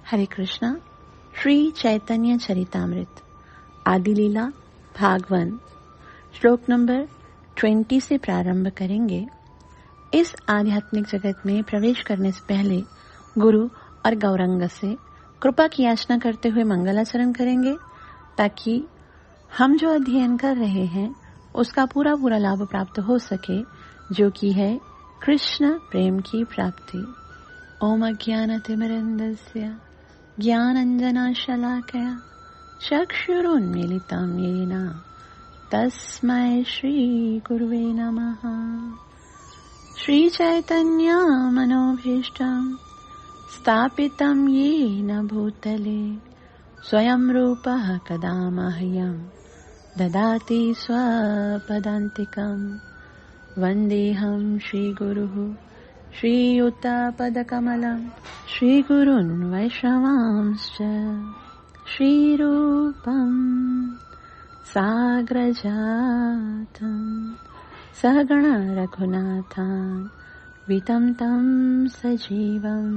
हरे कृष्णा। श्री चैतन्य चरितामृत आदि लीला भाग 1 श्लोक नंबर 20 से प्रारंभ करेंगे। इस आध्यात्मिक जगत में प्रवेश करने से पहले गुरु और गौरंग से कृपा की याचना करते हुए मंगलाचरण करेंगे, ताकि हम जो अध्ययन कर रहे हैं उसका पूरा लाभ प्राप्त हो सके, जो कि है कृष्ण प्रेम की प्राप्ति। ओम अज्ञानतिमिरन्दस्य ज्ञानाञ्जनशलाकया चक्षुरुन्मीलितं येन तस्मै श्रीगुरुवे नमः। श्रीचैतन्यमनोभीष्टं स्थापितं येन भूतले स्वयं रूपः कदा मह्यं ददाति स्वपदान्तिकं। वन्देऽहं श्रीगुरुः श्रीयुतपदकमलं श्रीगुरून् वैष्णवांश्च। श्रीरूपं साग्रजातं सहगण रघुनाथान्वितं तं सजीवं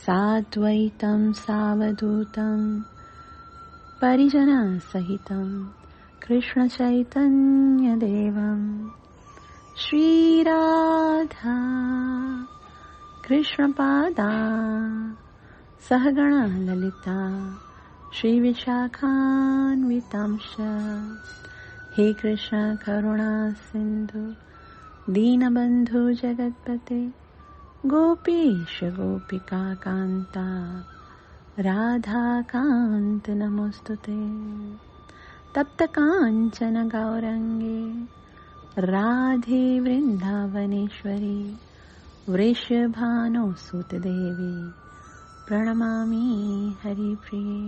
साद्वैतं सावधूतं परिजनसहितं कृष्णचैतन्यदेवम् श्रीराधा कृष्णपादा सहगण ललिता श्रीविशाखान्वितांश। हे कृष्ण करुणा सिंधु दीनबंधु जगत्पते गोपीश गोपिका कांता राधा कांत नमोस्तुते। तप्त कांचन गौरंगे राधे वृंदावनेश्वरी वृषभानुसुतदेवी प्रणमामि हरिप्रिये।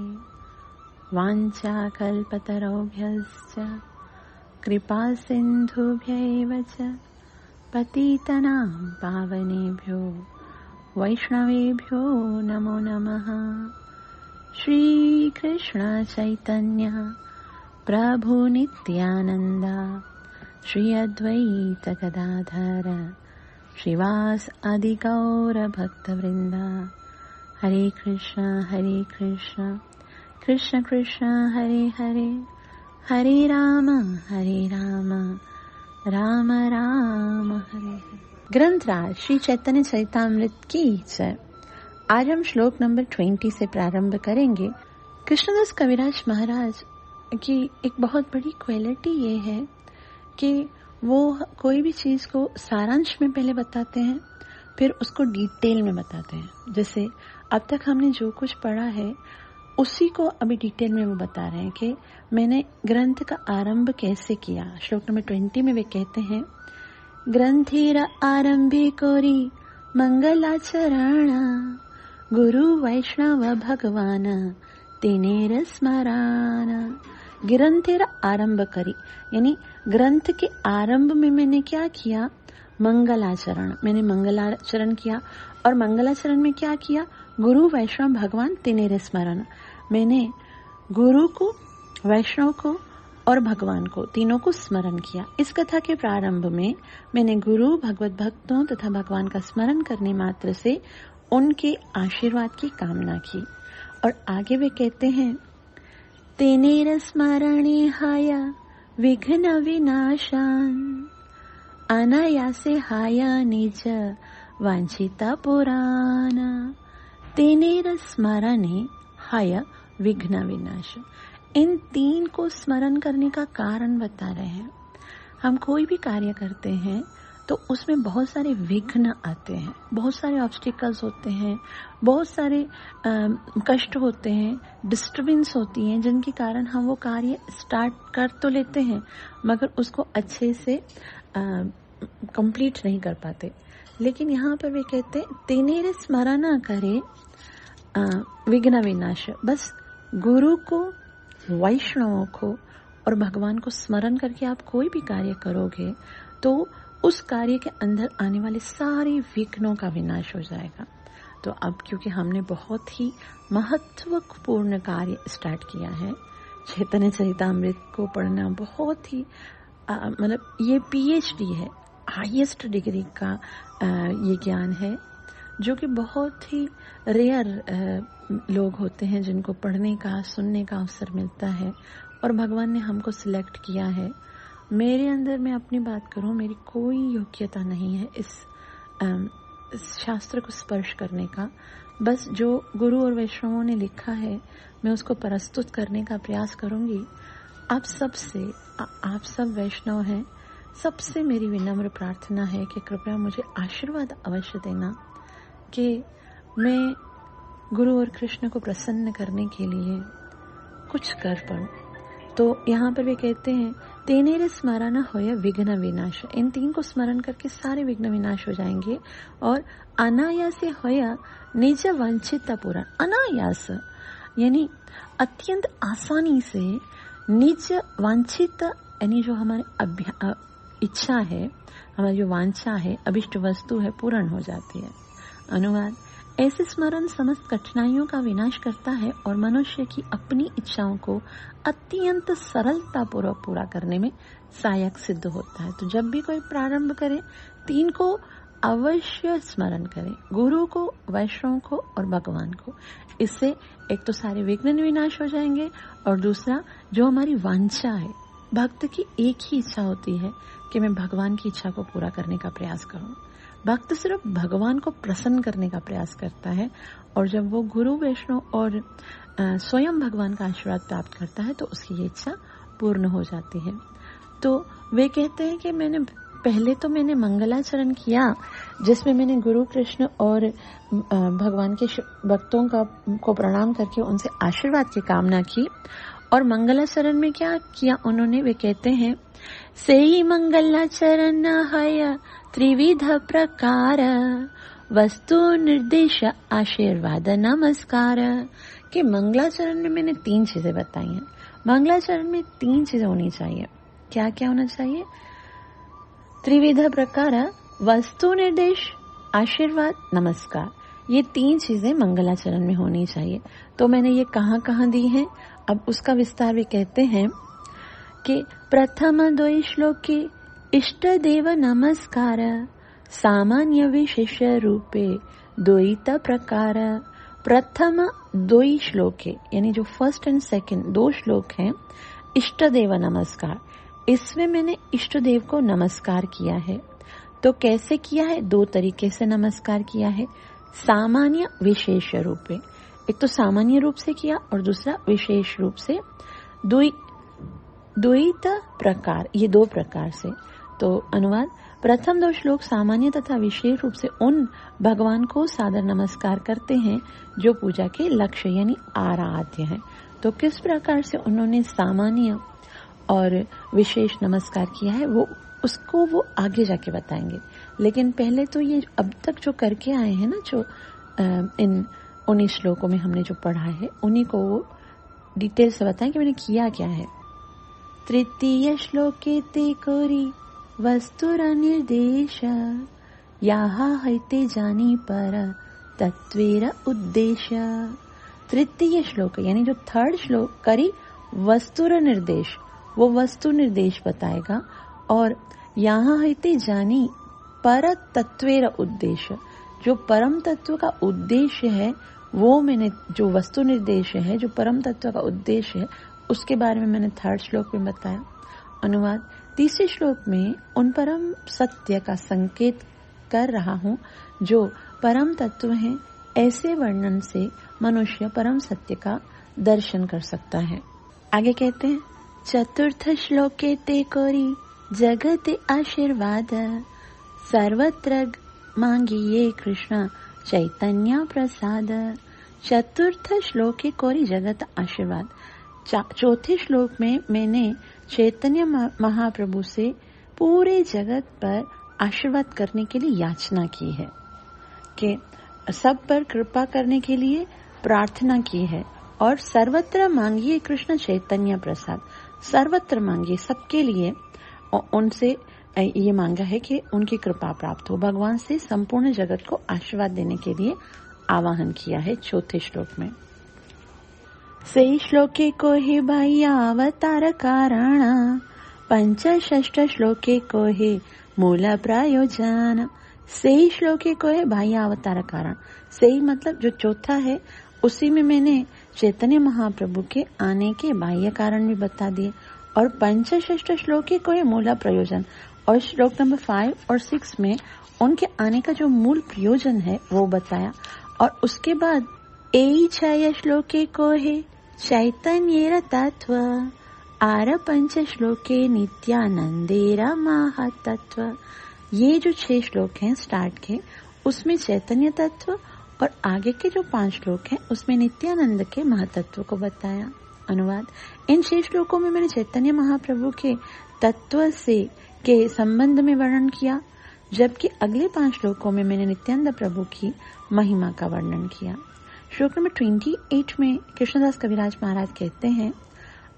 वाञ्छाकल्पतरुभ्यश्च कृपासिन्धुभ्यैव च पतितनां पावनेभ्यो वैष्णवेभ्यो नमो नमः। श्रीकृष्ण चैतन्य प्रभु नित्यानन्द श्री अद्वैत गदाधर श्रीवास आदि गौर भक्तवृंद। हरे कृष्ण कृष्ण कृष्ण हरे हरे, हरे राम राम राम हरे हरे। ग्रंथराज श्री चैतन्य चरितामृत की जय। आज हम श्लोक नंबर 20 से प्रारंभ करेंगे। कृष्णदास कविराज महाराज की एक बहुत बड़ी क्वालिटी ये है कि वो कोई भी चीज को सारांश में पहले बताते हैं, फिर उसको डिटेल में बताते हैं। जैसे अब तक हमने जो कुछ पढ़ा है उसी को अभी डिटेल में वो बता रहे हैं कि मैंने ग्रंथ का आरंभ कैसे किया। श्लोक नंबर 20 में वे कहते हैं, ग्रंथेर आरंभे कोरी मंगलाचरण गुरु वैष्णव भगवान तेनेर स्मरण। ग्रंथेर आरंभ करी, यानी ग्रंथ के आरंभ में मैंने क्या किया? मंगलाचरण। मैंने मंगलाचरण किया, और मंगलाचरण में क्या किया? गुरु वैष्णव भगवान तेनेर स्मरण। मैंने गुरु को, वैष्णव को और भगवान को, तीनों को स्मरण किया। इस कथा के प्रारंभ में मैंने गुरु, भगवत भक्तों तथा भगवान का स्मरण करने मात्र से उनके आशीर्वाद की कामना की। और आगे वे कहते हैं, तेनेर स्मरणे हाय विघ्न विनाशान अनायासे हाय निज वांछिता पुराण। तेनेर स्मरणे हाय विघ्न विनाश। इन तीन को स्मरण करने का कारण बता रहे हैं। हम कोई भी कार्य करते हैं तो उसमें बहुत सारे विघ्न आते हैं, बहुत सारे ऑब्स्टिकल्स होते हैं, बहुत सारे कष्ट होते हैं, डिस्टर्बेंस होती हैं, जिनके कारण हम वो कार्य स्टार्ट कर तो लेते हैं मगर उसको अच्छे से कंप्लीट नहीं कर पाते। लेकिन यहाँ पर वे कहते हैं, तेनेर स्मरण करे विघ्न विनाश। बस गुरु को, वैष्णवों को और भगवान को स्मरण करके आप कोई भी कार्य करोगे तो उस कार्य के अंदर आने वाले सारे विघ्नों का विनाश हो जाएगा। तो अब क्योंकि हमने बहुत ही महत्वपूर्ण कार्य स्टार्ट किया है, चैतन्य चरितामृत को पढ़ना बहुत ही मतलब ये PhD है, हाईएस्ट डिग्री का ये ज्ञान है। जो कि बहुत ही रेयर लोग होते हैं जिनको पढ़ने का, सुनने का अवसर मिलता है, और भगवान ने हमको सिलेक्ट किया है। मेरे अंदर, मैं अपनी बात करूं, मेरी कोई योग्यता नहीं है इस शास्त्र को स्पर्श करने का। बस जो गुरु और वैष्णवों ने लिखा है मैं उसको प्रस्तुत करने का प्रयास करूंगी। आप सब वैष्णव हैं, सबसे मेरी विनम्र प्रार्थना है कि कृपया मुझे आशीर्वाद अवश्य देना कि मैं गुरु और कृष्ण को प्रसन्न करने के लिए कुछ कर पाऊं। तो यहाँ पर वे कहते हैं, तेनेरे स्मरण होय विघ्न विनाश। इन 3 को स्मरण करके सारे विघ्न विनाश हो जाएंगे। और अनायास होया निज वंचित पूरण। अनायास यानी अत्यंत आसानी से निज वांछित, यानी जो हमारे इच्छा है, हमारी जो वांछा है, अभिष्ट वस्तु है, पूर्ण हो जाती है। अनुवाद, ऐसे स्मरण समस्त कठिनाइयों का विनाश करता है और मनुष्य की अपनी इच्छाओं को अत्यंत सरलता पूर्वक पूरा करने में सहायक सिद्ध होता है। तो जब भी कोई प्रारंभ करे 3 को अवश्य स्मरण करें, गुरु को, वैष्णव को और भगवान को। इससे एक तो सारे विघ्न विनाश हो जाएंगे और दूसरा जो हमारी वांछा है, भक्त की एक ही इच्छा होती है कि मैं भगवान की इच्छा को पूरा करने का प्रयास करूं। भक्त सिर्फ भगवान को प्रसन्न करने का प्रयास करता है, और जब वो गुरु, वैष्णव और स्वयं भगवान का आशीर्वाद प्राप्त करता है तो उसकी ये इच्छा पूर्ण हो जाती है। तो वे कहते हैं कि मैंने मंगलाचरण किया, जिसमें मैंने गुरु, कृष्ण और भगवान के भक्तों को प्रणाम करके उनसे आशीर्वाद की कामना की। और मंगलाचरण में क्या किया उन्होंने? वे कहते हैं, सेई मंगलाचरण है त्रिविध प्रकार, वस्तु निर्देश आशीर्वाद नमस्कार। कि मंगलाचरण में मैंने 3 चीजें बताई हैं। मंगलाचरण में 3 चीजें होनी चाहिए। क्या क्या होना चाहिए? त्रिविध प्रकार, वस्तु निर्देश, आशीर्वाद, नमस्कार। ये 3 चीजें मंगलाचरण में होनी चाहिए। तो मैंने ये कहाँ दी हैं, अब उसका विस्तार भी कहते हैं कि प्रथम 2 श्लोके इष्ट देव नमस्कार, सामान्य विशेष रूपे द्वैत प्रकार। प्रथम 2 श्लोके यानी जो फर्स्ट एंड सेकंड 2 श्लोक हैं, इष्ट देव नमस्कार, इसमें मैंने इष्ट देव को नमस्कार किया है। तो कैसे किया है? 2 तरीके से नमस्कार किया है। सामान्य विशेष रूप में, एक तो सामान्य रूप से किया और दूसरा विशेष रूप से। द्वैत प्रकार, ये 2 प्रकार से। तो अनुवाद, प्रथम 2 श्लोक सामान्य तथा विशेष रूप से उन भगवान को सादर नमस्कार करते हैं जो पूजा के लक्ष्य यानी आराध्य हैं। तो किस प्रकार से उन्होंने सामान्य और विशेष नमस्कार किया है वो आगे जाके बताएंगे। लेकिन पहले तो ये अब तक जो करके आए हैं ना, जो इन 19 श्लोकों में हमने जो पढ़ा है, उन्हीं को वो डिटेल से बताएं कि मैंने किया क्या है। तृतीय श्लोके ते कोरी वस्तुर निर्देश, याहा हैते जानी पर तत्वेर उद्देश्य। तृतीय श्लोक यानी जो 3rd श्लोक करी वस्तुर निर्देश, वो वस्तु निर्देश बताएगा। और यहाँ हैते जानी पर तत्वेर उद्देश्य, जो परम तत्व का उद्देश्य है, वो मैंने जो वस्तु निर्देश है, जो परम तत्व का उद्देश्य है, उसके बारे में मैंने 3rd श्लोक में बताया। अनुवाद, तीसरे श्लोक में उन परम सत्य का संकेत कर रहा हूँ जो परम तत्व है। ऐसे वर्णन से मनुष्य परम सत्य का दर्शन कर सकता है। आगे कहते हैं, चतुर्थ श्लोके ते कोरी जगत आशीर्वाद, सर्वत्र मांगिए कृष्ण चैतन्य प्रसाद। चतुर्थ श्लोक के कोरी जगत आशीर्वाद। 4थे श्लोक में मैंने चैतन्य महाप्रभु से पूरे जगत पर आशीर्वाद करने के लिए याचना की है, कि सब पर कृपा करने के लिए प्रार्थना की है। और सर्वत्र मांगिए कृष्ण चैतन्य प्रसाद, सर्वत्र मांगिए, सबके लिए उनसे ये मांगा है कि उनकी कृपा प्राप्त हो। भगवान से संपूर्ण जगत को आशीर्वाद देने के लिए आवाहन किया है 4थे श्लोक में। से श्लोके को ही बाह्य अवतार कारण, 5षष्ठ श्लोके को ही मूल प्रयोजन। सही श्लोके को है बाह्य अवतार कारण। सही मतलब जो चौथा है उसी में मैंने चैतन्य महाप्रभु के आने के बाह्य कारण भी बता दिए। और पंचषष्ठ श्लोके को है मूला प्रयोजन, और श्लोक नंबर 5 और 6 में उनके आने का जो मूल प्रयोजन है वो बताया। और उसके बाद ए छय श्लोके को है चैतन्येर तत्व, आर पंच श्लोके नित्यानंदेरा महातत्व। ये जो 6 श्लोक हैं स्टार्ट के, उसमें चैतन्य तत्व, और आगे के जो 5 श्लोक हैं उसमें नित्यानंद के महातत्व को बताया। अनुवाद, इन 6 श्लोकों में मैंने चैतन्य महाप्रभु के तत्व से के संबंध में वर्णन किया, जबकि अगले 5 श्लोकों में मैंने नित्यानंद प्रभु की महिमा का वर्णन किया। श्लोक नंबर 28 में कृष्णदास कविराज महाराज कहते हैं,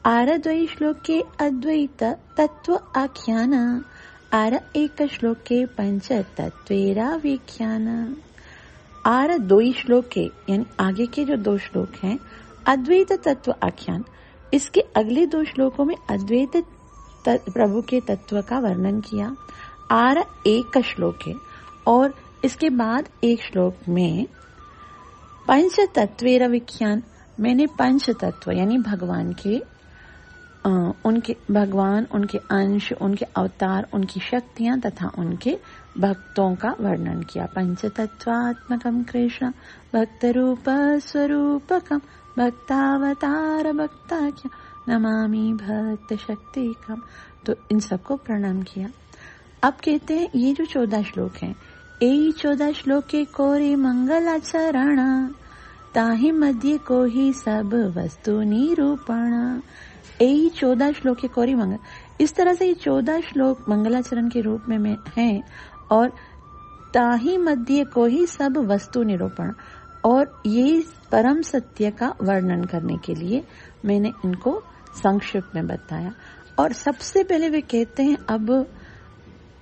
आरद्वै श्लोके अद्वैत तत्व आख्यान, आर एक श्लोके पंच तत्वेरा व्याख्यान। आर 2 श्लोके यानी आगे के जो 2 श्लोक हैं अद्वैत तत्व आख्यान, इसके अगले 2 श्लोकों में अद्वैत प्रभु के तत्व का वर्णन किया। आर एक श्लोक है, और इसके बाद एक श्लोक में पंच तत्वेर व्याख्यान, मैंने पंच तत्व यानी भगवान के उनके अंश, उनके अवतार, उनकी शक्तियां तथा उनके भक्तों का वर्णन किया। पंचतत्वात्मकम कृष्ण भक्त रूप स्वरूपकम भक्तावतार भक्ताख्य नमामि भक्त शक्तिकम। तो इन सबको प्रणाम किया। अब कहते हैं ये जो 14 श्लोक हैं, ए 14 श्लोके कोरे मंगलाचरण, ताहि मध्य को ही सब वस्तु निरूपण। यही 14 श्लोक के कोरी मंगल, इस तरह से ये 14 श्लोक मंगलाचरण के रूप में हैं, और ताही मध्य को ही सब वस्तु निरूपण, और ये परम सत्य का वर्णन करने के लिए मैंने इनको संक्षिप्त में बताया। और सबसे पहले वे कहते हैं, अब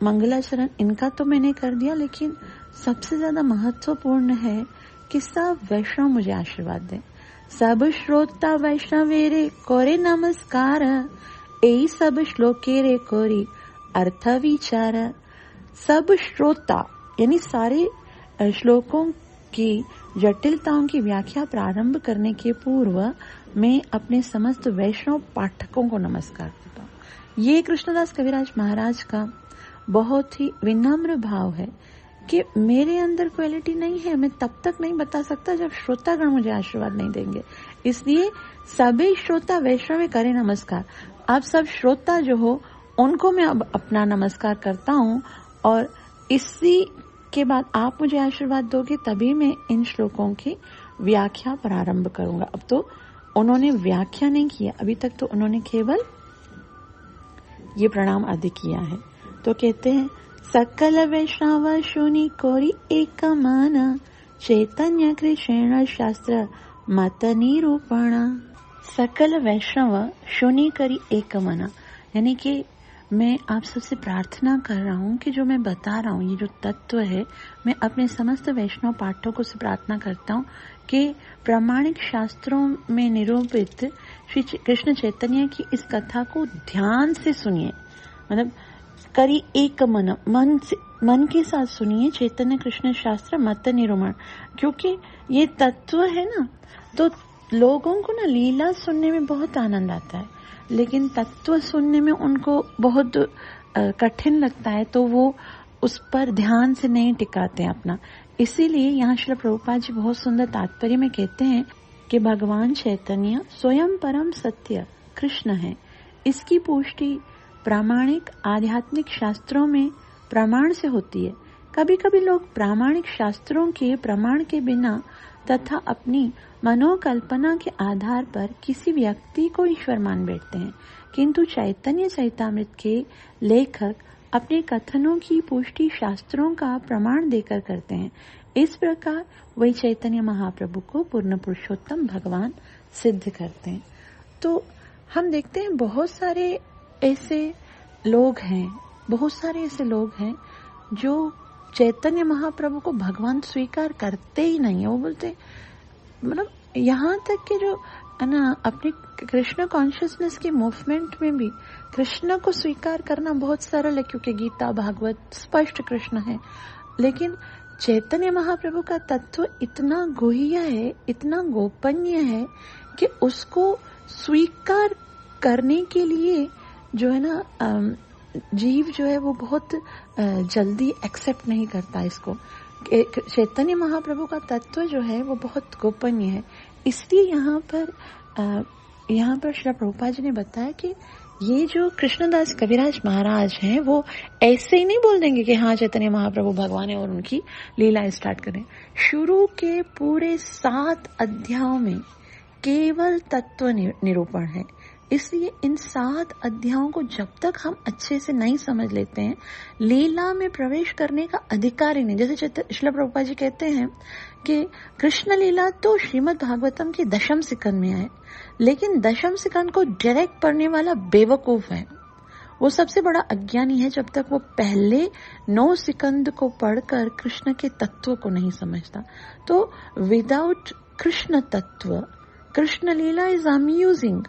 मंगलाचरण इनका तो मैंने कर दिया, लेकिन सबसे ज्यादा महत्वपूर्ण है कि सब वैष्णव मुझे आशीर्वाद दें। सब श्रोता वैष्णवेरे कोरे नमस्कार, ए सब श्लोके रे कोरी अर्थ विचार। सब श्रोता यानी सारे श्लोकों की जटिलताओं की व्याख्या प्रारंभ करने के पूर्व मैं अपने समस्त वैष्णव पाठकों को नमस्कार करता हूँ। ये कृष्णदास कविराज महाराज का बहुत ही विनम्र भाव है कि मेरे अंदर क्वालिटी नहीं है, मैं तब तक नहीं बता सकता जब श्रोतागण मुझे आशीर्वाद नहीं देंगे। इसलिए सभी श्रोता वैष्णव करें नमस्कार। आप सब श्रोता जो हो उनको मैं अब अपना नमस्कार करता हूँ, और इसी के बाद आप मुझे आशीर्वाद दोगे तभी मैं इन श्लोकों की व्याख्या प्रारंभ करूंगा। अब तो उन्होंने व्याख्या नहीं किया, अभी तक तो उन्होंने केवल ये प्रणाम आदि किया है। तो कहते हैं, सकल वैष्णव शुनि कोरी एक मन, चैतन्य कृष्ण शास्त्र मत निरूपण। सकल वैष्णव शुनि करी एक मन, यानी कि मैं आप सबसे प्रार्थना कर रहा हूँ कि जो मैं बता रहा हूँ ये जो तत्व है, मैं अपने समस्त वैष्णव पाठकों से प्रार्थना करता हूँ कि प्रामाणिक शास्त्रों में निरूपित श्री कृष्ण चैतन्य की इस कथा को ध्यान से सुनिए। मतलब करी एक मन के साथ सुनिए चैतन्य कृष्ण शास्त्र मत निरूपण, क्योंकि ये तत्व है ना, तो लोगों को ना लीला सुनने में बहुत आनंद आता है, लेकिन तत्व सुनने में उनको बहुत कठिन लगता है, तो वो उस पर ध्यान से नहीं टिकाते हैं अपना। इसीलिए यहाँ श्री प्रभुपाद जी बहुत सुंदर तात्पर्य में कहते हैं कि भगवान चैतन्य स्वयं परम सत्य कृष्ण है। इसकी पुष्टि प्रामाणिक आध्यात्मिक शास्त्रों में प्रमाण से होती है। कभी कभी लोग प्रामाणिक शास्त्रों के प्रमाण के बिना तथा अपनी मनोकल्पना के आधार पर किसी व्यक्ति को ईश्वर मान बैठते हैं, किंतु चैतन्य चैतामृत के लेखक अपने कथनों की पुष्टि शास्त्रों का प्रमाण देकर करते हैं। इस प्रकार वही चैतन्य महाप्रभु को पूर्ण पुरुषोत्तम भगवान सिद्ध करते हैं। तो हम देखते हैं बहुत सारे ऐसे लोग हैं जो चैतन्य महाप्रभु को भगवान स्वीकार करते ही नहीं है। वो बोलते मतलब यहाँ तक कि जो है ना अपनी कृष्ण कॉन्शियसनेस की मूवमेंट में भी कृष्ण को स्वीकार करना बहुत सरल है, क्योंकि गीता भागवत स्पष्ट कृष्ण है। लेकिन चैतन्य महाप्रभु का तत्व इतना गुह्य है, इतना गोपनीय है कि उसको स्वीकार करने के लिए जो है ना जीव जो है वो बहुत जल्दी एक्सेप्ट नहीं करता इसको। चैतन्य महाप्रभु का तत्व जो है वो बहुत गोपनीय है। इसलिए यहाँ पर श्री प्रभुपाद जी ने बताया कि ये जो कृष्णदास कविराज महाराज हैं वो ऐसे ही नहीं बोल देंगे कि हाँ चैतन्य महाप्रभु भगवान है और उनकी लीला स्टार्ट करें। शुरू के पूरे 7 अध्यायों में केवल तत्व निरूपण है। इसलिए इन 7 अध्यायों को जब तक हम अच्छे से नहीं समझ लेते हैं, लीला में प्रवेश करने का अधिकार ही नहीं। जैसे श्रील प्रभुपाद जी कहते हैं कि कृष्ण लीला तो श्रीमद् भागवतम की 10वें स्कंद में है, लेकिन 10वें स्कंद को डायरेक्ट पढ़ने वाला बेवकूफ है, वो सबसे बड़ा अज्ञानी है जब तक वो पहले 9 स्कंद को पढ़कर कृष्ण के तत्व को नहीं समझता। तो without Krishna tattva, Krishna lila is amusing,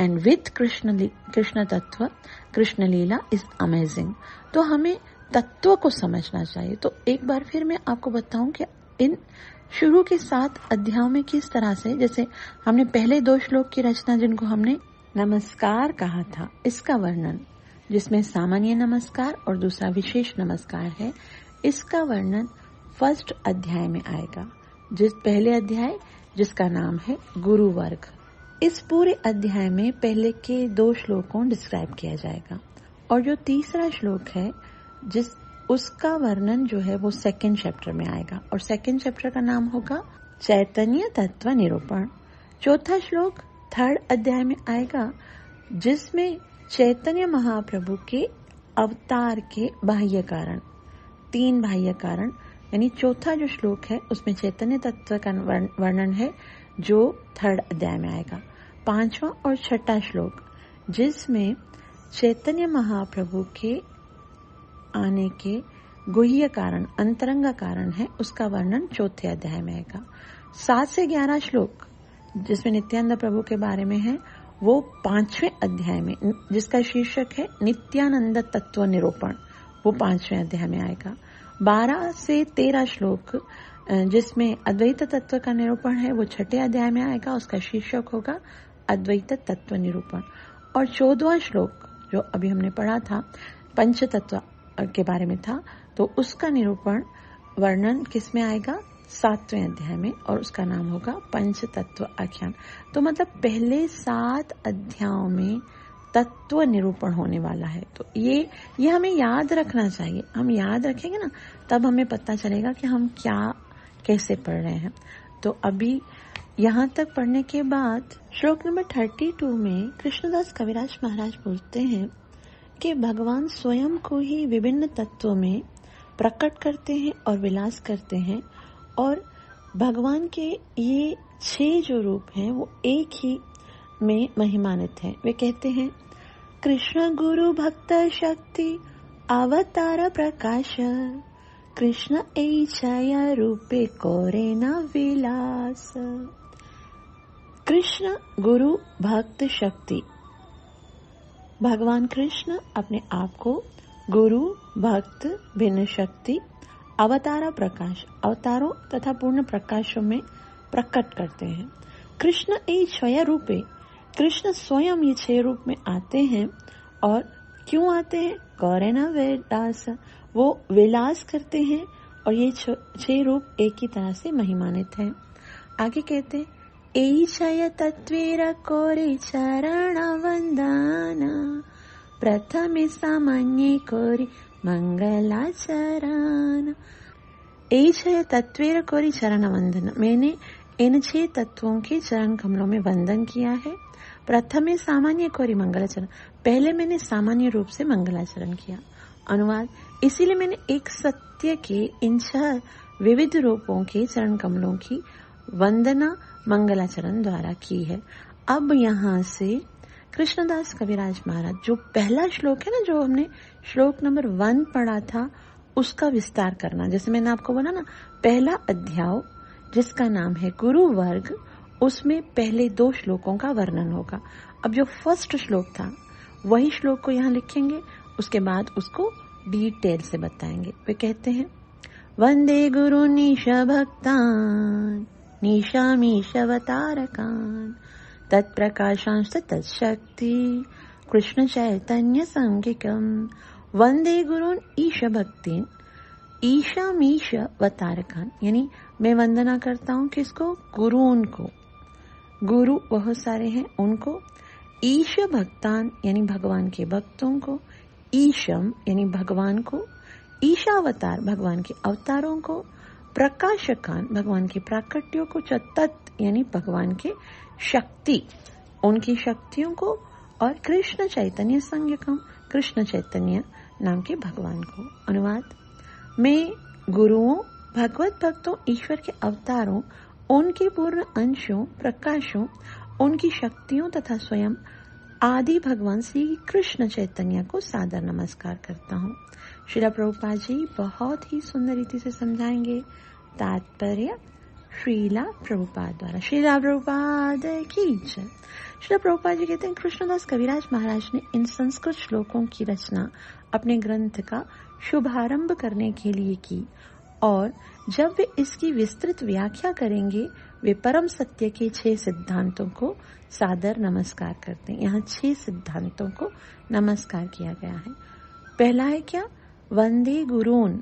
and with Krishna tattva Krishna lila is amazing. तो हमें तत्व को समझना चाहिए। तो एक बार फिर मैं आपको बताऊं कि इन शुरू के 7 अध्यायों में किस तरह से, जैसे हमने पहले 2 श्लोक की रचना जिनको हमने नमस्कार कहा था, इसका वर्णन, जिसमें सामान्य नमस्कार और दूसरा विशेष नमस्कार है, इसका वर्णन 1 अध्याय में आएगा। पहले अध्याय जिसका नाम है गुरु वर्ग। इस पूरे अध्याय में पहले के 2 श्लोकों डिस्क्राइब किया जाएगा और जो तीसरा श्लोक है उसका वर्णन जो है वो 2nd चैप्टर में आएगा और 2nd चैप्टर का नाम होगा चैतन्य तत्व निरूपण। चौथा श्लोक 3rd अध्याय में आएगा जिसमें चैतन्य महाप्रभु के अवतार के बाह्य कारण, 3 बाह्य कारण, यानी चौथा जो श्लोक है उसमें चैतन्य तत्व का वर्णन है जो 3rd अध्याय में आएगा। 5वां और 6ठा श्लोक जिसमें चैतन्य महाप्रभु के आने के गुह्य कारण, अंतरंग कारण है, उसका वर्णन 4थे अध्याय में आएगा। 7 से 11 श्लोक जिसमें नित्यानंद प्रभु के बारे में है वो 5वें अध्याय में, जिसका शीर्षक है नित्यानंद तत्व निरूपण, वो 5वें अध्याय में आएगा। 12 से 13 श्लोक जिसमें अद्वैत तत्व का निरूपण है वो 6ठे अध्याय में आएगा, उसका शीर्षक होगा अद्वैत तत्व निरूपण। और 14वां श्लोक जो अभी हमने पढ़ा था पंच तत्व के बारे में था, तो उसका निरूपण वर्णन किस में आएगा, 7वें अध्याय में, और उसका नाम होगा पंच तत्व आख्यान। तो मतलब पहले 7 अध्यायों में तत्व निरूपण होने वाला है। तो ये हमें याद रखना चाहिए। हम याद रखेंगे ना तब हमें पता चलेगा कि हम क्या कैसे पढ़ रहे हैं। तो अभी यहाँ तक पढ़ने के बाद श्लोक नंबर 32 में कृष्णदास कविराज महाराज बोलते हैं कि भगवान स्वयं को ही विभिन्न तत्वों में प्रकट करते हैं और विलास करते हैं, और भगवान के ये 6 जो रूप हैं वो एक ही में महिमानित हैं। वे कहते हैं कृष्ण गुरु भक्त शक्ति अवतार प्रकाश, कृष्ण ऐच्छया रूपे कोरे न विलास। कृष्ण गुरु भक्त शक्ति, भगवान कृष्ण अपने आप को गुरु भक्त भिन्न शक्ति अवतारा प्रकाश, अवतारों तथा पूर्ण प्रकाशों में प्रकट करते हैं। कृष्ण ऐच्छया रूपे, कृष्ण स्वयं ये 6 रूप में आते हैं। और क्यों आते हैं, कौरेन विलास, वो विलास करते हैं और ये 6 रूप एक ही तरह से महिमानित हैं। आगे कहते हैं ऐच्छया तत्वीर कोरे चरण वंदन, प्रथमे सामान्य कोरि मंगलाचरण। ऐच्छया तत्वीर कोरि चरण वंदन, मैंने इन 6 तत्वों के चरण कमलों में वंदन किया है। प्रथमे सामान्य कोरि मंगलाचरण, पहले मैंने सामान्य रूप से मंगलाचरण किया। अनुवाद, इसीलिए मैंने एक सत्य के इन 6 विविध रूपों के चरण कमलों की वंदना मंगलाचरण द्वारा की है। अब यहाँ से कृष्णदास कविराज महाराज जो पहला श्लोक है ना, जो हमने श्लोक नंबर 1 पढ़ा था, उसका विस्तार करना। जैसे मैंने आपको बोला ना, पहला अध्याय जिसका नाम है गुरु वर्ग, उसमें पहले 2 श्लोकों का वर्णन होगा। अब जो फर्स्ट श्लोक था वही श्लोक को यहाँ लिखेंगे, उसके बाद उसको डिटेल से बताएंगे। वे कहते हैं वंदे गुरून् ईशभक्तान् नीशामीशवतारकान् तत्प्रकाशांश्च तत्शक्ति कृष्ण चैतन्य संगिकम्। वंदे गुरून् ईशभक्तिन् ईशामीशवतारकान्, यानी मैं वंदना करता हूँ किसको? गुरून् को। गुरु बहुत सारे हैं उनको। ईश भक्तान यानी भगवान के भक्तों को। ईशम यानी भगवान को। ईशावतार भगवान के अवतारों को। प्रकाशकान भगवान के प्राकट्यों को। तत् यानी भगवान के शक्ति उनकी शक्तियों को। और कृष्ण चैतन्य संज्ञकम कृष्ण चैतन्य नाम के भगवान को। अनुवाद, मैं गुरुओं, भगवत भक्तों, ईश्वर के अवतारों, उनके पूर्ण अंशों, प्रकाशों, उनकी शक्तियों तथा स्वयं आदि भगवान श्री कृष्ण चैतन्य को सादर नमस्कार करता हूँ। श्रील प्रभुपाद जी बहुत ही सुंदर रीति से समझाएंगे। तात्पर्य श्रीला प्रभुपाद द्वारा। श्रीला प्रभुपाद की जय। श्रील प्रभुपाद जी कहते हैं, कृष्णदास कविराज महाराज ने इन संस्कृत श्लोकों की रचना अपने ग्रंथ का शुभारंभ करने के लिए की और जब वे इसकी विस्तृत व्याख्या करेंगे वे परम सत्य के 6 सिद्धांतों को सादर नमस्कार करते हैं। यहाँ 6 सिद्धांतों को नमस्कार किया गया है। पहला है क्या? वंदे गुरून्।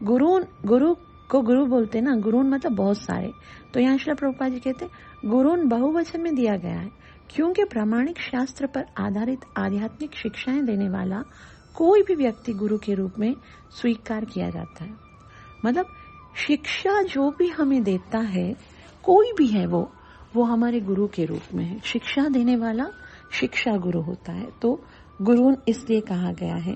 गुरून्, गुरु को गुरु बोलते ना, गुरून् मतलब बहुत सारे। तो यहाँ श्रील प्रभुपाद जी कहते हैं गुरून् बहुवचन में दिया गया है क्योंकि प्रामाणिक शास्त्र पर आधारित आध्यात्मिक शिक्षाएं देने वाला कोई भी व्यक्ति गुरु के रूप में स्वीकार किया जाता है। मतलब शिक्षा जो भी हमें देता है, कोई भी है वो हमारे गुरु के रूप में है। शिक्षा देने वाला शिक्षा गुरु होता है, तो गुरून् इसलिए कहा गया है।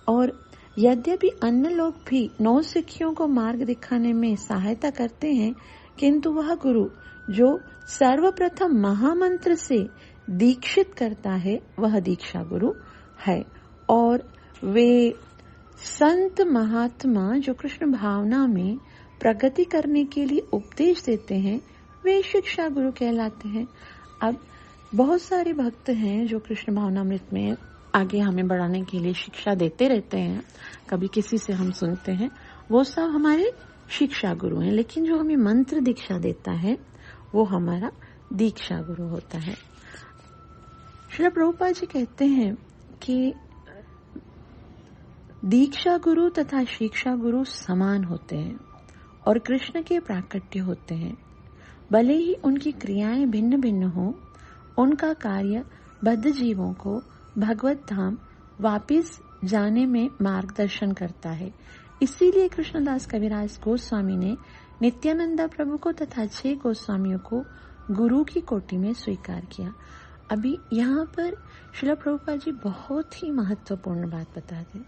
और यद्यपि अन्य लोग भी नौसिखियों को मार्ग दिखाने में सहायता करते हैं, किंतु वह गुरु जो सर्वप्रथम महामंत्र से दीक्षित करता है वह दीक्षा गुरु है। और वे संत महात्मा जो कृष्ण भावना में प्रगति करने के लिए उपदेश देते हैं वे शिक्षा गुरु कहलाते हैं। अब बहुत सारे भक्त हैं जो कृष्ण भावनामृत में आगे हमें बढ़ाने के लिए शिक्षा देते रहते हैं। कभी किसी से हम सुनते हैं, वो सब हमारे शिक्षा गुरु हैं। लेकिन जो हमें मंत्र दीक्षा देता है वो हमारा दीक्षा गुरु होता है। श्री प्रभुपाद जी कहते हैं कि दीक्षा गुरु तथा शिक्षा गुरु समान होते हैं और कृष्ण के प्राकट्य होते हैं। भले ही उनकी क्रियाएं भिन्न भिन्न हों, उनका कार्य बद्ध जीवों को भगवत धाम वापिस जाने में मार्गदर्शन करता है। इसीलिए कृष्णदास कविराज गोस्वामी ने नित्यानंदा प्रभु को तथा 6 गोस्वामियों को गुरु की कोटि में स्वीकार किया। अभी यहाँ पर श्रील प्रभुपाद जी बहुत ही महत्वपूर्ण बात बताते हैं।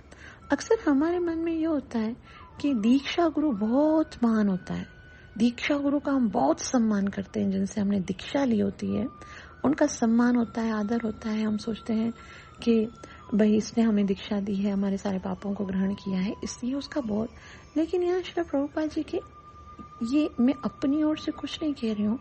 अक्सर हमारे मन में ये होता है कि दीक्षा गुरु बहुत महान होता है, दीक्षा गुरु का हम बहुत सम्मान करते हैं। जिनसे हमने दीक्षा ली होती है उनका सम्मान होता है, आदर होता है। हम सोचते हैं कि भाई इसने हमें दीक्षा दी है, हमारे सारे पापों को ग्रहण किया है, इसलिए उसका बहुत। लेकिन यहाँ श्री प्रभुपाद जी के, ये मैं अपनी ओर से कुछ नहीं कह रही हूँ,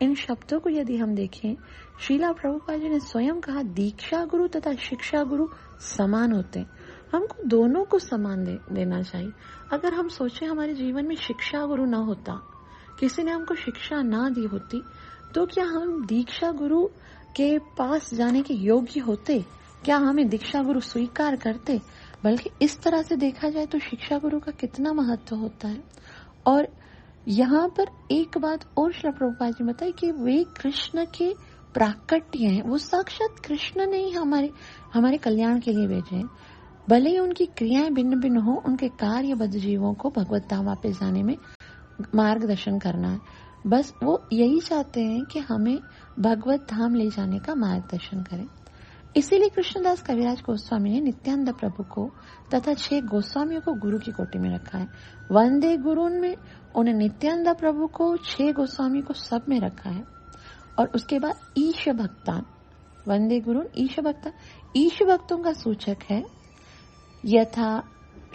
इन शब्दों को यदि हम देखें, श्रीला प्रभुपाद जी ने स्वयं कहा दीक्षा गुरु तथा शिक्षा गुरु समान होते हैं। हमको दोनों को समान देना चाहिए। अगर हम सोचें हमारे जीवन में शिक्षा गुरु ना होता, किसी ने हमको शिक्षा ना दी होती, तो क्या हम दीक्षा गुरु के पास जाने के योग्य होते? क्या हमें दीक्षा गुरु स्वीकार करते? बल्कि इस तरह से देखा जाए तो शिक्षा गुरु का कितना महत्व होता है। और यहाँ पर एक बात और श्री प्रभुपाद जी बताई कि वे कृष्ण के प्राकट्य हैं, वो साक्षात कृष्ण ने ही हमारे कल्याण के लिए भेजे हैं। भले ही उनकी क्रियाएं भिन्न भिन्न हो, उनके कार्य बद्ध जीवों को भगवत धाम वापस जाने में मार्गदर्शन करना है। बस वो यही चाहते हैं कि हमें भगवत धाम ले जाने का मार्गदर्शन करें। इसीलिए कृष्णदास कविराज गोस्वामी ने नित्यानंद प्रभु को तथा 6 गोस्वामियों को गुरु की कोटि में रखा है। वंदे गुरून् में उन्हें नित्यानंद प्रभु को, 6 गोस्वामी को सब में रखा है। और उसके बाद ईश भक्तान, वंदे गुरून् ईश भक्तान, ईश भक्तों का सूचक है यथा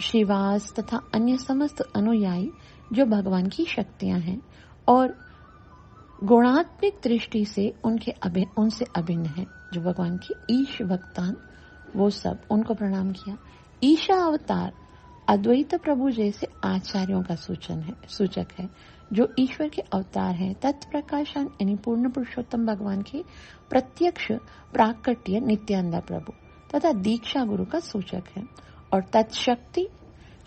श्रीवास तथा अन्य समस्त अनुयायी जो भगवान की शक्तियां हैं और गुणात्मक दृष्टि से उनसे अभिन्न है। जो भगवान की ईश भक्तान, वो सब उनको प्रणाम किया। ईशा अवतार अद्वैत प्रभु जैसे आचार्यों का सूचक है जो ईश्वर के अवतार हैं। तत्प्रकाशन यानी पूर्ण पुरुषोत्तम भगवान के प्रत्यक्ष प्राकट्य नित्यानंद प्रभु तथा दीक्षा गुरु का सूचक है। और तत्शक्ति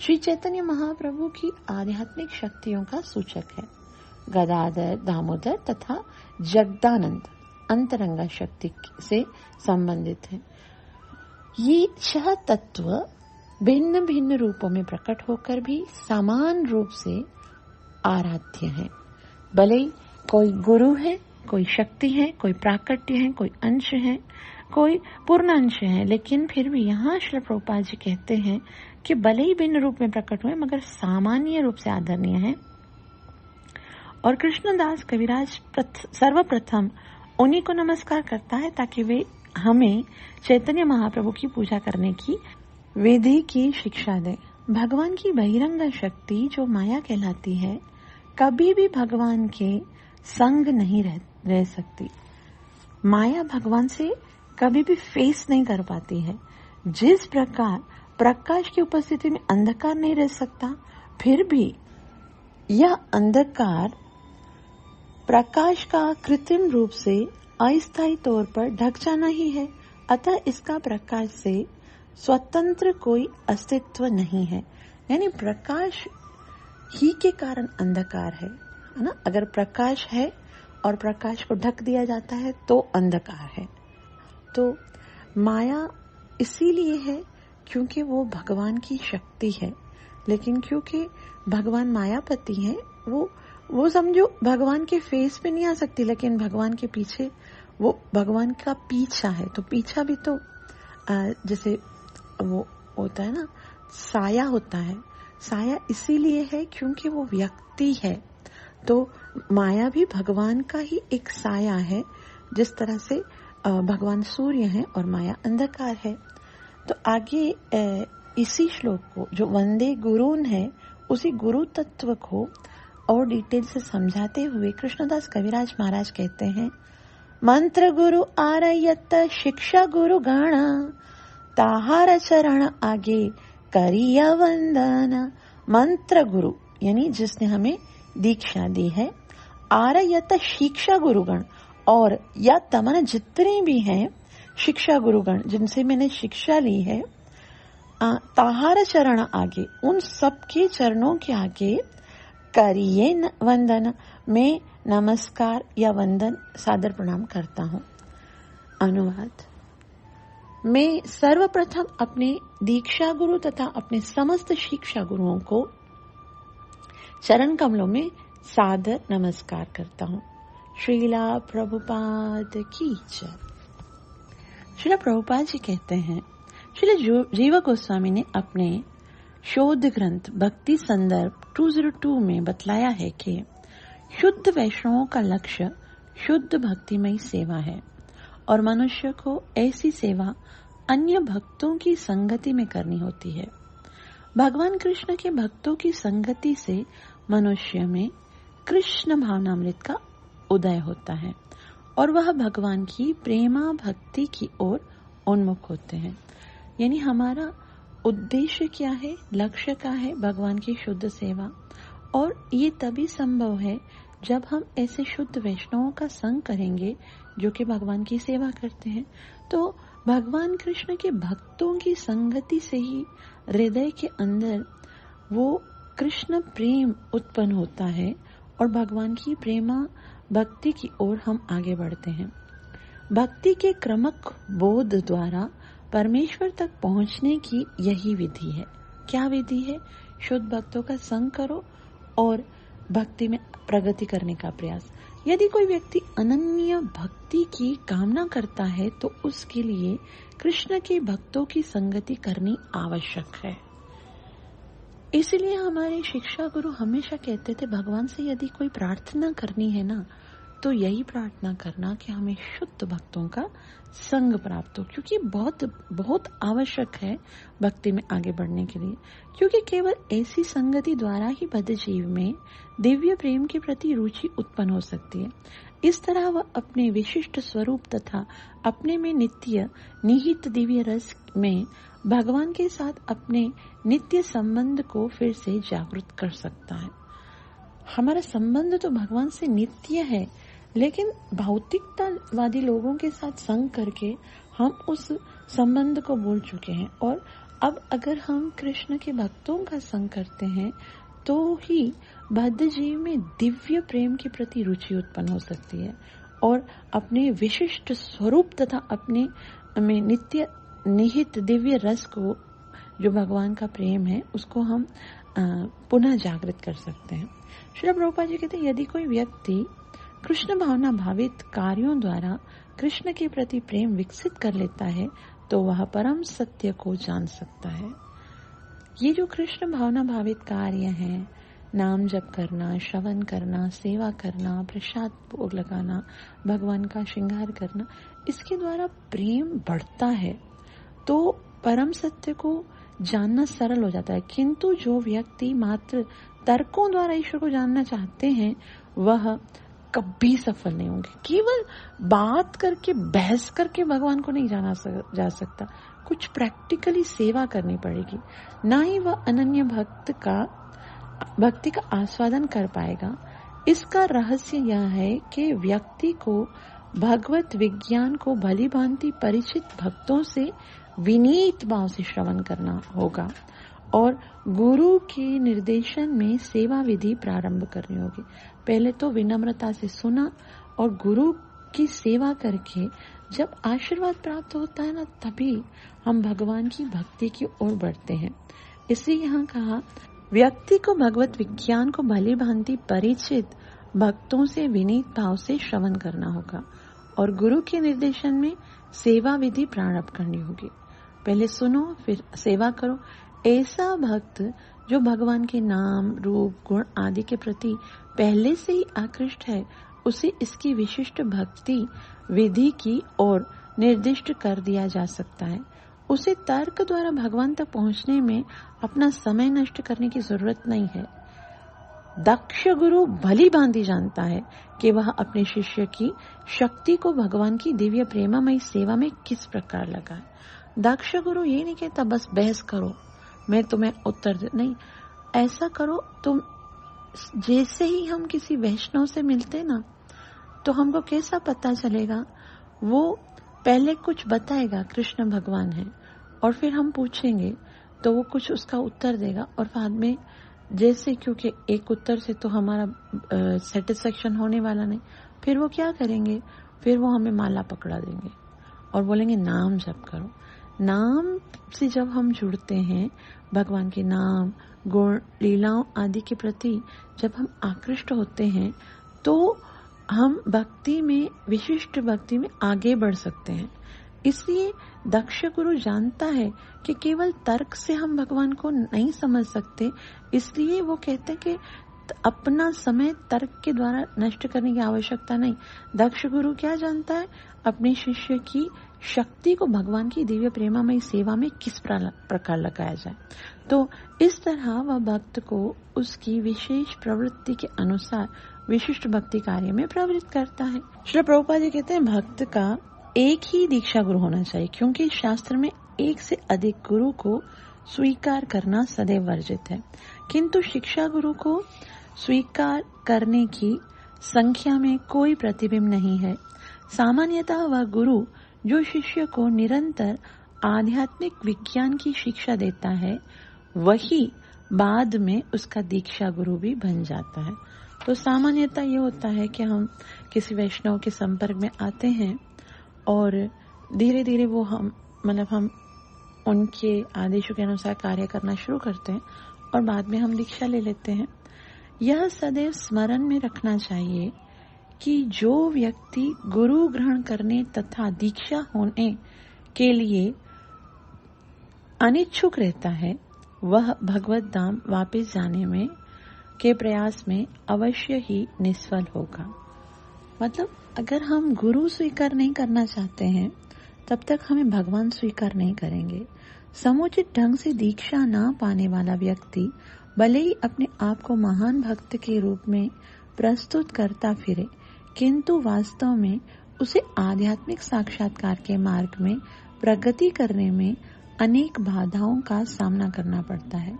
श्री चैतन्य महाप्रभु की आध्यात्मिक शक्तियों का सूचक है। गदाधर, दामोदर तथा जगदानंद अंतरंगा शक्ति से संबंधित है। ये छह तत्व भिन्न भिन्न रूपों में प्रकट होकर भी समान रूप से आराध्य है। भले कोई गुरु है, कोई शक्ति है, कोई प्राकट्य है, कोई अंश है, कोई पूर्ण अंश है, लेकिन फिर भी यहाँ श्री प्रभुपाद जी कहते हैं कि भले ही भिन्न रूप में प्रकट हुए मगर सामान्य रूप से आदरणीय है। और कृष्णदास कविराज सर्वप्रथम उन्हीं को नमस्कार करता है ताकि वे हमें चैतन्य महाप्रभु की पूजा करने की विधि की शिक्षा दे। भगवान की बहिरंग शक्ति जो माया कहलाती है कभी भी भगवान के संग नहीं रह सकती। माया भगवान से कभी भी फेस नहीं कर पाती है। जिस प्रकार प्रकाश की उपस्थिति में अंधकार नहीं रह सकता, फिर भी यह अंधकार प्रकाश का कृत्रिम रूप से अस्थायी तौर पर ढक जाना ही है। अतः इसका प्रकाश से स्वतंत्र कोई अस्तित्व नहीं है। यानी प्रकाश ही के कारण अंधकार है ना। अगर प्रकाश है और प्रकाश को ढक दिया जाता है तो अंधकार है। तो माया इसीलिए है क्योंकि वो भगवान की शक्ति है, लेकिन क्योंकि भगवान मायापति हैं, वो समझो भगवान के फेस पे नहीं आ सकती, लेकिन भगवान के पीछे वो भगवान का पीछा है। तो पीछा भी तो जैसे वो होता है ना, साया होता है। साया इसीलिए है क्योंकि वो व्यक्ति है। तो माया भी भगवान का ही एक साया है, जिस तरह से भगवान सूर्य है और माया अंधकार है। तो आगे इसी श्लोक को जो वंदे गुरुन है, उसी गुरु तत्व को और डिटेल से समझाते हुए कृष्णदास कविराज महाराज कहते हैं, मंत्र गुरु आरयत शिक्षा गुरु गण, ताहार चरण आगे करिया वंदना। मंत्र गुरु यानी जिसने हमें दीक्षा दी है, आरयत शिक्षा गुरुगण, और या तमन जितने भी हैं शिक्षा गुरुगण जिनसे मैंने शिक्षा ली है, ताहार चरण आगे, उन सबके चरणों के आगे करिए वंदन, मैं नमस्कार या वंदन सादर प्रणाम करता हूँ। अनुवाद, मैं सर्वप्रथम अपने दीक्षा गुरु तथा अपने समस्त शिक्षा गुरुओं को चरण कमलों में सादर नमस्कार करता हूँ। श्रीला प्रभुपाद की जय। श्रीला प्रभुपाद जी कहते हैं, श्रीला जीव गोस्वामी ने अपने शोध ग्रंथ भक्ति संदर्भ 202 में बतलाया है कि शुद्ध वैष्णवों का लक्ष्य शुद्ध भक्तिमयी सेवा है और मनुष्य को ऐसी सेवा अन्य भक्तों की संगति में करनी होती है। भगवान कृष्ण के भक्तों की संगति से मनुष्य में कृष्ण भावनामृत का उदय होता है और वह भगवान की प्रेमा भक्ति की ओर उन्मुख होते हैं। यानी हमारा उद्देश्य क्या है, लक्ष्य क्या है, भगवान की शुद्ध सेवा। और ये तभी संभव है जब हम ऐसे शुद्ध वैष्णवों का संग करेंगे जो कि भगवान की सेवा करते हैं। तो भगवान कृष्ण के भक्तों की संगति से ही हृदय के अंदर वो कृष्ण प्रेम उत्पन्न होता है और भगवान की प्रेमा भक्ति की ओर हम आगे बढ़ते हैं। भक्ति के क्रमक बोध द्वारा परमेश्वर तक पहुंचने की यही विधि है। क्या विधि है? शुद्ध भक्तों का संग करो और भक्ति में प्रगति करने का प्रयास। यदि कोई व्यक्ति अनन्य भक्ति की कामना करता है तो उसके लिए कृष्ण के भक्तों की संगति करनी आवश्यक है। इसलिए हमारे शिक्षा गुरु हमेशा कहते थे, भगवान से यदि कोई प्रार्थना करनी है ना, तो यही प्रार्थना करना कि हमें शुद्ध भक्तों का संग प्राप्त हो, क्योंकि बहुत बहुत आवश्यक है भक्ति में आगे बढ़ने के लिए। क्योंकि केवल ऐसी संगति द्वारा ही बद्ध जीव में दिव्य प्रेम के प्रति रुचि उत्पन्न हो सकती है। इस तरह वह अपने विशिष्ट स्वरूप तथा अपने में नित्य निहित दिव्य रस में भगवान के साथ अपने नित्य संबंध को फिर से जागृत कर सकता है। हमारा संबंध तो भगवान से नित्य है, लेकिन भौतिकतावादी लोगों के साथ संग करके हम उस संबंध को भूल चुके हैं। और अब अगर हम कृष्ण के भक्तों का संग करते हैं तो ही बद्ध जीव में दिव्य प्रेम के प्रति रुचि उत्पन्न हो सकती है और अपने विशिष्ट स्वरूप तथा अपने में नित्य निहित दिव्य रस को, जो भगवान का प्रेम है, उसको हम पुनः जागृत कर सकते हैं। श्री प्रभुपाद जी कहते हैं, यदि कोई व्यक्ति कृष्ण भावना भावित कार्यों द्वारा कृष्ण के प्रति प्रेम विकसित कर लेता है तो वह परम सत्य को जान सकता है। ये जो कृष्ण भावना भावित कार्य हैं, नाम जप करना, श्रवण करना, सेवा करना, प्रसाद भोग लगाना, भगवान का श्रृंगार करना, इसके द्वारा प्रेम बढ़ता है तो परम सत्य को जानना सरल हो जाता है। किंतु जो व्यक्ति मात्र तर्कों द्वारा ईश्वर को जानना चाहते हैं वह कभी सफल नहीं होंगे। केवल बात करके, बहस करके भगवान को नहीं जाना जा सकता। कुछ प्रैक्टिकली सेवा करनी पड़ेगी, ना ही वह अनन्य भक्ति का आस्वादन कर पाएगा। इसका रहस्य यह है कि व्यक्ति को भगवत विज्ञान को भली भांति परिचित भक्तों से विनीत भाव से श्रवण करना होगा और गुरु के निर्देशन में सेवा विधि प्रारंभ करनी होगी। पहले तो विनम्रता से सुना और गुरु की सेवा करके जब आशीर्वाद प्राप्त होता है ना, तभी हम भगवान की भक्ति की ओर बढ़ते हैं। इसलिए यहाँ कहा, व्यक्ति को भगवत विज्ञान को भली भांति परिचित भक्तों से विनीत भाव से श्रवण करना होगा और गुरु के निर्देशन में सेवा विधि प्रारंभ करनी होगी। पहले सुनो फिर सेवा करो। ऐसा भक्त जो भगवान के नाम, रूप, गुण आदि के प्रति पहले से ही आकृष्ट है, उसे इसकी विशिष्ट भक्ति विधि की ओर निर्दिष्ट कर दिया जा सकता है। उसे तर्क द्वारा भगवान तक पहुंचने में अपना समय नष्ट करने की जरूरत नहीं है। दक्ष गुरु भली भांति जानता है कि वह अपने शिष्य की शक्ति को भगवान की दिव्य प्रेमामयी सेवा में किस प्रकार लगाए। दक्ष गुरु ये नहीं कहता बस बहस करो, मैं तुम्हें उत्तर दे, नहीं, ऐसा करो। तुम जैसे ही हम किसी वैष्णव से मिलते ना, तो हमको कैसा पता चलेगा, वो पहले कुछ बताएगा कृष्ण भगवान है, और फिर हम पूछेंगे तो वो कुछ उसका उत्तर देगा, और बाद में जैसे, क्योंकि एक उत्तर से तो हमारा सेटिस्फेक्शन होने वाला नहीं, फिर वो क्या करेंगे, फिर वो हमें माला पकड़ा देंगे और बोलेंगे नाम जप करो। नाम से जब हम जुड़ते हैं, भगवान के नाम, गुण, लीलाओं आदि के प्रति जब हम आकृष्ट होते हैं, तो हम भक्ति में, विशिष्ट भक्ति में आगे बढ़ सकते हैं। इसलिए दक्ष गुरु जानता है कि केवल तर्क से हम भगवान को नहीं समझ सकते, इसलिए वो कहते हैं कि अपना समय तर्क के द्वारा नष्ट करने की आवश्यकता नहीं। दक्ष गुरु क्या जानता है, अपने शिष्य की शक्ति को भगवान की दिव्य प्रेमामयी सेवा में किस प्रकार लगाया जाए। तो इस तरह वह भक्त को उसकी विशेष प्रवृत्ति के अनुसार विशिष्ट भक्ति कार्य में प्रवृत्त करता है। श्री प्रभुपाद जी कहते हैं, भक्त का एक ही दीक्षा गुरु होना चाहिए, क्योंकि शास्त्र में एक से अधिक गुरु को स्वीकार करना सदैव वर्जित है, किंतु शिक्षा गुरु को स्वीकार करने की संख्या में कोई प्रतिबिंब नहीं है। सामान्यतः वह गुरु जो शिष्य को निरंतर आध्यात्मिक विज्ञान की शिक्षा देता है, वही बाद में उसका दीक्षा गुरु भी बन जाता है। तो सामान्यतः ये होता है कि हम किसी वैष्णव के संपर्क में आते हैं और धीरे धीरे वो हम उनके आदेशों के अनुसार कार्य करना शुरू करते हैं और बाद में हम दीक्षा ले लेते हैं। यह सदैव स्मरण में रखना चाहिए कि जो व्यक्ति गुरु ग्रहण करने तथा दीक्षा होने के लिए अनिच्छुक रहता है, वह भगवत धाम वापस जाने में के प्रयास में अवश्य ही निष्फल होगा। मतलब अगर हम गुरु स्वीकार नहीं करना चाहते हैं, तब तक हमें भगवान स्वीकार नहीं करेंगे। समुचित ढंग से दीक्षा ना पाने वाला व्यक्ति भले ही अपने आप को महान भक्त के रूप में प्रस्तुत करता फिरे, किंतु वास्तव में उसे आध्यात्मिक साक्षात्कार के मार्ग में प्रगति करने में अनेक बाधाओं का सामना करना पड़ता है,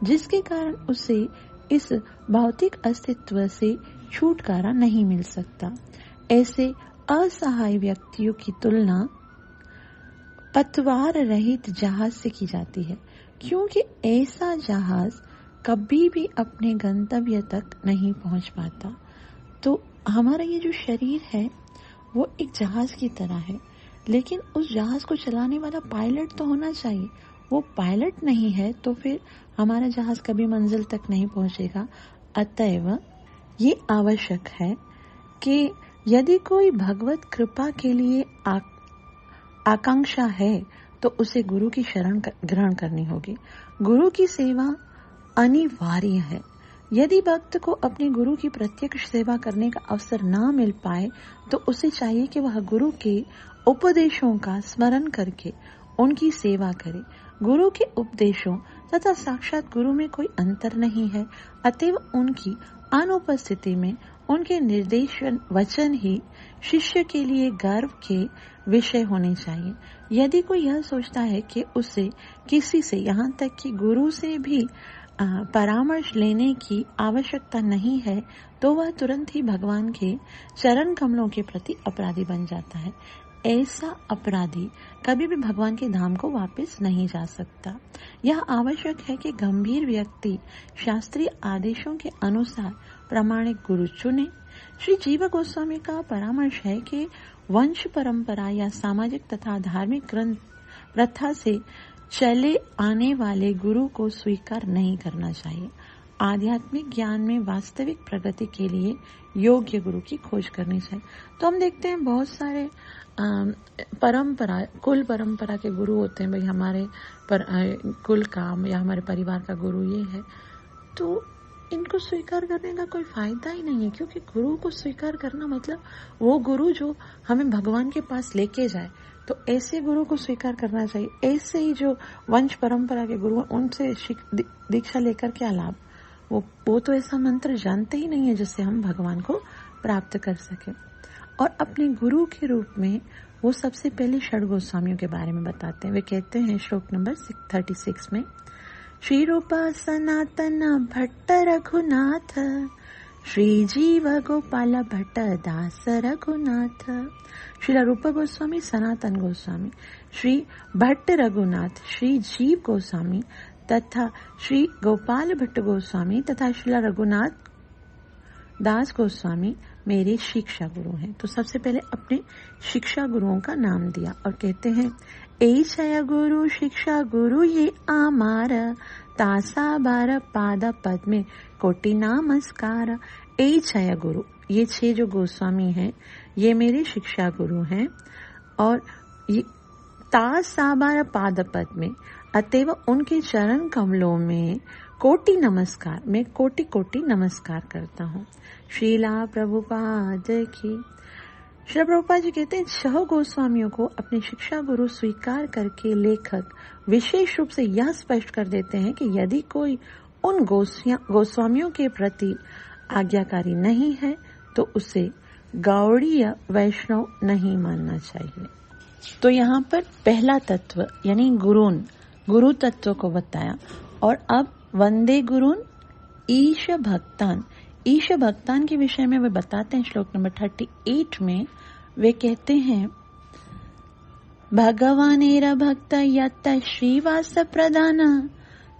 जिसके कारण उसे इस भौतिक अस्तित्व से छुटकारा नहीं मिल सकता। ऐसे असहाय व्यक्तियों की तुलना पतवार रहित जहाज से की जाती है, क्योंकि ऐसा जहाज कभी भी अपने गंतव्य तक नहीं पहुंच पाता। तो हमारा ये जो शरीर है वो एक जहाज की तरह है, लेकिन उस जहाज को चलाने वाला पायलट तो होना चाहिए। वो पायलट नहीं है तो फिर हमारा जहाज कभी मंजिल तक नहीं पहुंचेगा। अतएव ये आवश्यक है कि यदि कोई भगवत कृपा के लिए आकांक्षा है तो उसे गुरु की शरण ग्रहण करनी होगी। गुरु की सेवा अनिवार्य है। यदि भक्त को अपने गुरु की प्रत्यक्ष सेवा करने का अवसर ना मिल पाए तो उसे चाहिए कि वह गुरु के उपदेशों का स्मरण करके उनकी सेवा करे। गुरु के उपदेशों तथा साक्षात गुरु में कोई अंतर नहीं है, अतएव उनकी अनुपस्थिति में उनके निर्देश वचन ही शिष्य के लिए गर्व के विषय होने चाहिए। यदि कोई यह सोचता है कि उसे किसी से, यहाँ तक कि गुरु से भी परामर्श लेने की आवश्यकता नहीं है, तो वह तुरंत ही भगवान के चरण कमलों के प्रति अपराधी बन जाता है। ऐसा अपराधी कभी भी भगवान के धाम को वापस नहीं जा सकता। यह आवश्यक है कि गंभीर व्यक्ति शास्त्रीय आदेशों के अनुसार प्रामाणिक गुरु चुने। श्री जीव गोस्वामी का परामर्श है कि वंश परंपरा या सामाजिक तथा धार्मिक ग्रंथ प्रथा से चले आने वाले गुरु को स्वीकार नहीं करना चाहिए। आध्यात्मिक ज्ञान में वास्तविक प्रगति के लिए योग्य गुरु की खोज करनी चाहिए। तो हम देखते हैं बहुत सारे कुल परंपरा के गुरु होते हैं। भाई हमारे कुल का या हमारे परिवार का गुरु ये है, तो इनको स्वीकार करने का कोई फायदा ही नहीं है, क्योंकि गुरु को स्वीकार करना मतलब वो गुरु जो हमें भगवान के पास लेके जाए, तो ऐसे गुरु को स्वीकार करना चाहिए। ऐसे ही जो वंश परंपरा के गुरु हैं उनसे दीक्षा लेकर क्या लाभ? वो तो ऐसा मंत्र जानते ही नहीं है जिससे हम भगवान को प्राप्त कर सके। और अपने गुरु के रूप में वो सबसे पहले षड गोस्वामियों के बारे में बताते हैं। वे कहते हैं श्लोक नंबर 36 में, श्री रूप सनातन भट्ट रघुनाथ, श्री जीव गोपाल भट्ट दास रघुनाथ। श्री रूप गोस्वामी, सनातन गोस्वामी, श्री भट्ट रघुनाथ, श्री जीव गोस्वामी तथा श्री गोपाल भट्ट गोस्वामी तथा श्री रघुनाथ दास गोस्वामी मेरे शिक्षा गुरु हैं। तो सबसे पहले अपने शिक्षा गुरुओं का नाम दिया और कहते हैं, ए छय गुरु शिक्षा गुरु ये आमार, तासा बार पाद पद में कोटि नमस्कार। ए छय गुरु, ये 6 जो गोस्वामी हैं ये मेरे शिक्षा गुरु हैं, और ये तासा बार पाद पद में, अतएव उनके चरण कमलों में कोटि नमस्कार, मैं कोटि कोटि नमस्कार करता हूँ। श्रीला प्रभुपाद की। श्री प्रभुपाद जी कहते हैं, 6 गोस्वामियों को अपने शिक्षा गुरु स्वीकार करके लेखक विशेष रूप से यह स्पष्ट कर देते हैं कि यदि कोई उन गोस्वामियों के प्रति आज्ञाकारी नहीं है तो उसे गौड़ीय वैष्णव नहीं मानना चाहिए। तो यहाँ पर पहला तत्व यानी गुरु तत्व को बताया, और अब वंदे गुरुन ईश भक्तान। ईश भक्तान के विषय में वे बताते हैं श्लोक नंबर 38 में। वे कहते हैं, भगवानेर भक्त यत श्रीवास प्रदान,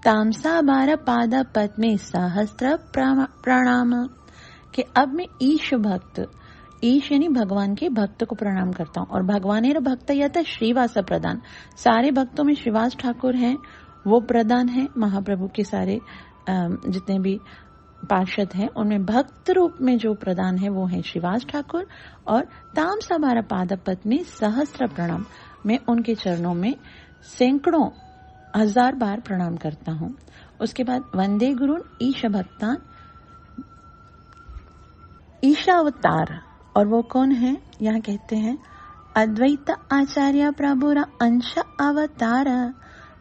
तामसा बार पाद पद्मे सहस्त्र प्रणाम। कि अब मैं ईश भक्त, ईश यानी भगवान के भक्त को प्रणाम करता हूँ, और भगवानेर भक्त यत श्रीवास प्रदान, सारे भक्तों में श्रीवास ठाकुर हैं वो प्रधान है। महाप्रभु के सारे जितने भी पार्षद हैं उनमें भक्त रूप में जो प्रधान है वो है श्रीवास ठाकुर। और तामसा बार पाद पद में सहस्त्र प्रणाम, मैं उनके चरणों में सैकड़ों हजार बार प्रणाम करता हूँ। उसके बाद वंदे गुरुन ईश भक्तान, ईशावतार, और वो कौन है? यहाँ कहते हैं, अद्वैत आचार्य प्रभुर अंश अवतार,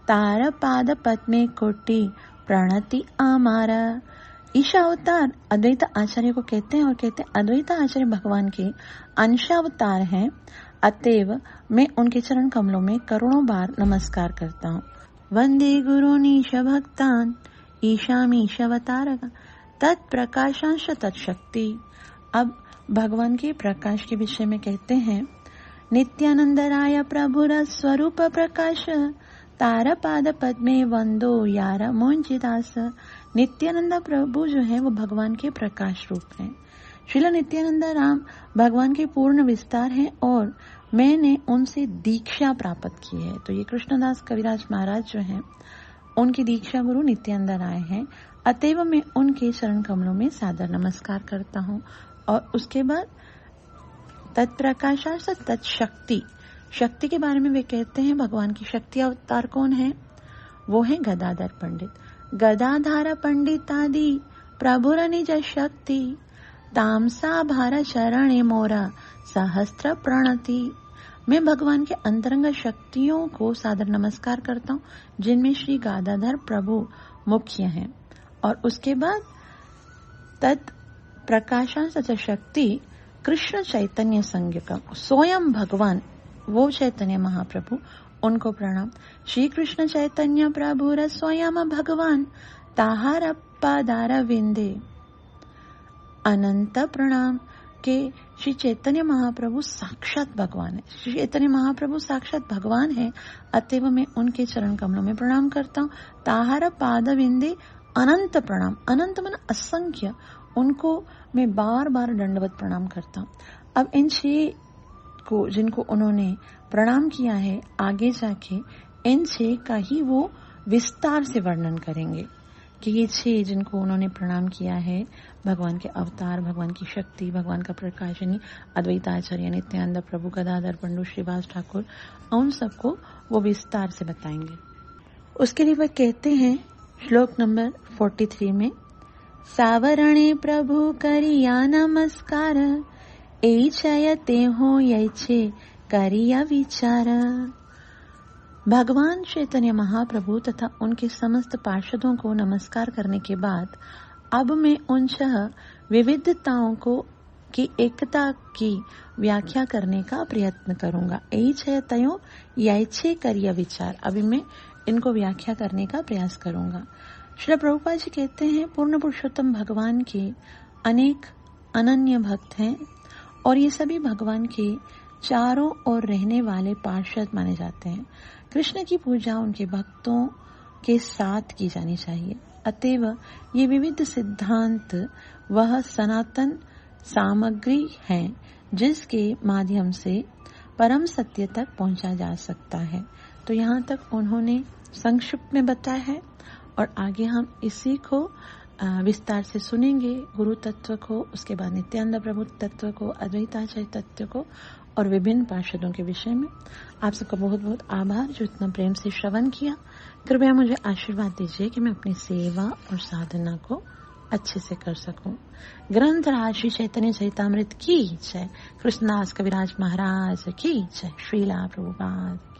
तार पाद पद्मे कोटि प्रणति आमारा। ईशावतार अद्वैत आचार्य को कहते हैं और कहते हैं अद्वैत आचार्य भगवान के अंशावतार हैं, अतएव मैं उनके चरण कमलों में करोड़ों बार नमस्कार करता हूँ। वंदे गुरुनीश भक्तान ईशामीशावतारक तत्प्रकाशांश तत्शक्ति। अब भगवान के प्रकाश के विषय में कहते हैं, नित्यानंद राय प्रभुर स्वरूप प्रकाश तारा पाद पद्मे वंदो यारा मोंजिदास। नित्यानंद प्रभु जो है वो भगवान के प्रकाश रूप हैं। श्रील नित्यानंद राम भगवान के पूर्ण विस्तार हैं और मैंने उनसे दीक्षा प्राप्त की है। तो ये कृष्णदास कविराज महाराज जो हैं उनकी दीक्षा गुरु नित्यानंद राय हैं, अतएव मैं उनके चरण कमलों में सादर नमस्कार करता हूँ। और उसके बाद तत्प्रकाशा तत्शक्ति, शक्ति के बारे में वे कहते हैं भगवान की शक्ति अवतार कौन है, वो है गदाधर पंडित। गदाधार पंडित आदि प्रभुर निज शक्ति तामसा भार चरणे मोरा सहस्त्र प्रणति। मैं भगवान के अंतरंग शक्तियों को सादर नमस्कार करता हूँ, जिनमें श्री गदाधर प्रभु मुख्य हैं। और उसके बाद तत् प्रकाशा सच शक्ति कृष्ण चैतन्य संज्ञकम, स्वयं भगवान वो चैतन्य महाप्रभु, उनको प्रणाम। श्री कृष्ण चैतन्य प्रभु र स्वयं भगवान ताहार पादार विंदे अनंत प्रणाम। के श्री चैतन्य महाप्रभु साक्षात भगवान है। श्री चैतन्य महाप्रभु साक्षात भगवान है, अतएव मैं उनके चरण कमलों में प्रणाम करता हूँ। ताहार पाद विंदे अनंत प्रणाम, अनंत मन असंख्य, उनको मैं बार बार दंडवत प्रणाम करता हूँ। अब इन 6 को जिनको उन्होंने प्रणाम किया है, आगे जाके इन 6 का ही वो विस्तार से वर्णन करेंगे कि ये 6 जिनको उन्होंने प्रणाम किया है, भगवान के अवतार, भगवान की शक्ति, भगवान का प्रकाश, यानी अद्वैत आचार्य नित्यानंद प्रभु, गदाधर पंडु, श्रीवास ठाकुर, उन सबको वो विस्तार से बताएंगे। उसके लिए वह कहते हैं श्लोक नंबर 43 में, सावरणे प्रभु करिया नमस्कार ऐचयते हो यैछे करिया विचार। भगवान चैतन्य महाप्रभु तथा उनके समस्त पार्षदों को नमस्कार करने के बाद अब मैं उन 6 विविधताओं को की एकता की व्याख्या करने का प्रयत्न करूंगा। ऐचयतयो यैछे करिया विचार, अभी मैं इनको व्याख्या करने का प्रयास करूंगा। श्री प्रभुपाद जी कहते हैं, पूर्ण पुरुषोत्तम भगवान के अनेक अनन्य भक्त हैं और ये सभी भगवान के चारों ओर रहने वाले पार्षद माने जाते हैं। कृष्ण की पूजा उनके भक्तों के साथ की जानी चाहिए, अतएव ये विविध सिद्धांत वह सनातन सामग्री है जिसके माध्यम से परम सत्य तक पहुंचा जा सकता है। तो यहाँ तक उन्होंने संक्षिप्त में बताया है और आगे हम इसी को विस्तार से सुनेंगे, गुरु तत्व को, उसके बाद नित्यानंद प्रभु तत्व को, अद्वैताचार्य तत्व को और विभिन्न पार्षदों के विषय में। आप सबका बहुत बहुत आभार जो इतना प्रेम से श्रवण किया। कृपया मुझे आशीर्वाद दीजिए कि मैं अपनी सेवा और साधना को अच्छे से कर सकूं। ग्रंथराज श्री चैतन्य चरितामृत की जय, कृष्णदास कविराज महाराज की जय, श्रीला प्रभुपाद।